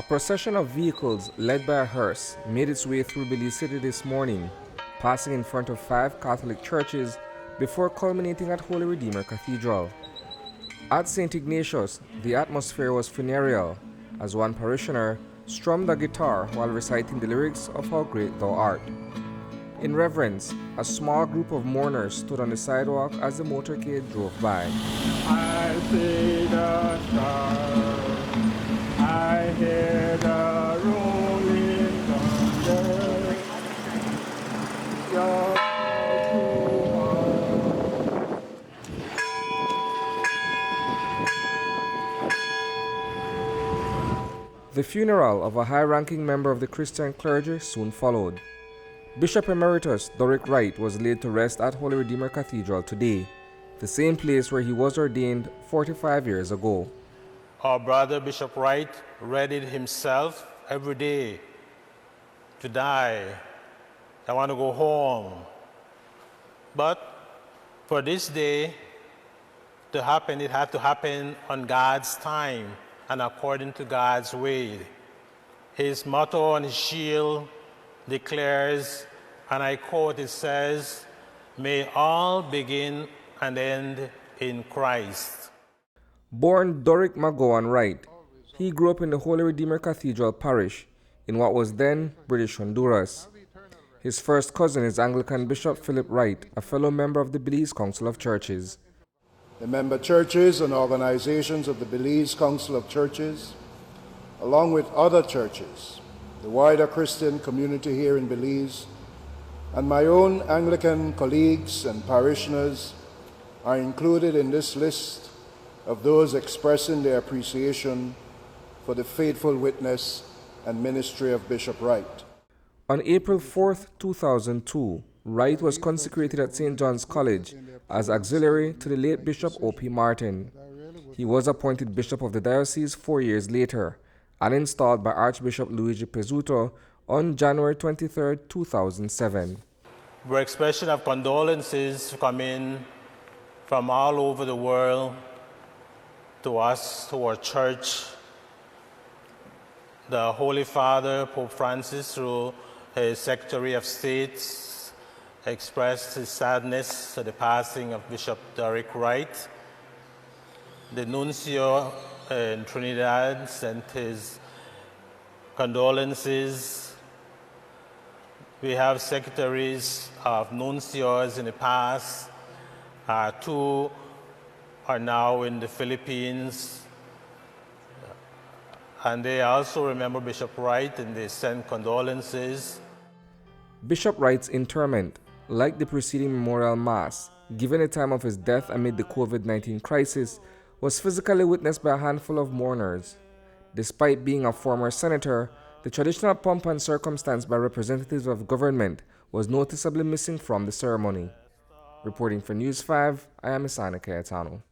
procession of vehicles led by a hearse made its way through Belize City this morning, passing in front of 5 Catholic churches before culminating at Holy Redeemer Cathedral. At St. Ignatius, the atmosphere was funereal as one parishioner strummed a guitar while reciting the lyrics of How Great Thou Art. In reverence, a small group of mourners stood on the sidewalk as the motorcade drove by. I see the stars, I hear the rolling thunder. Your The funeral of a high-ranking member of the Christian clergy soon followed. Bishop Emeritus Dorick Wright was laid to rest at Holy Redeemer Cathedral today, the same place where he was ordained 45 years ago. Our brother Bishop Wright readied himself every day to die. I want to go home. But for this day to happen, it had to happen on God's time and according to God's way. His motto on his shield declares, and I quote, it says, "May all begin and end in Christ." Born Dorick McGowan Wright, he grew up in the Holy Redeemer Cathedral parish in what was then British Honduras. His first cousin is Anglican Bishop Philip Wright, a fellow member of the Belize Council of Churches. The member churches and organizations of the Belize Council of Churches, along with other churches, the wider Christian community here in Belize, and my own Anglican colleagues and parishioners are included in this list of those expressing their appreciation for the faithful witness and ministry of Bishop Wright. On April 4, 2002, Wright was consecrated at St. John's College as auxiliary to the late Bishop O.P. Martin. He was appointed Bishop of the diocese 4 years later and installed by Archbishop Luigi Pizzuto on January 23, 2007. Where expression of condolences come in from all over the world to us, to our church. The Holy Father, Pope Francis, through his Secretary of State, expressed his sadness at the passing of Bishop Dorick Wright. The nuncio in Trinidad sent his condolences. We have secretaries of nuncios in the past. 2 are now in the Philippines. And they also remember Bishop Wright and they send condolences. Bishop Wright's interment, like the preceding memorial mass, given the time of his death amid the COVID-19 crisis, was physically witnessed by a handful of mourners. Despite being a former senator, the traditional pomp and circumstance by representatives of government was noticeably missing from the ceremony. Reporting for News 5, I am Isani Cayetano.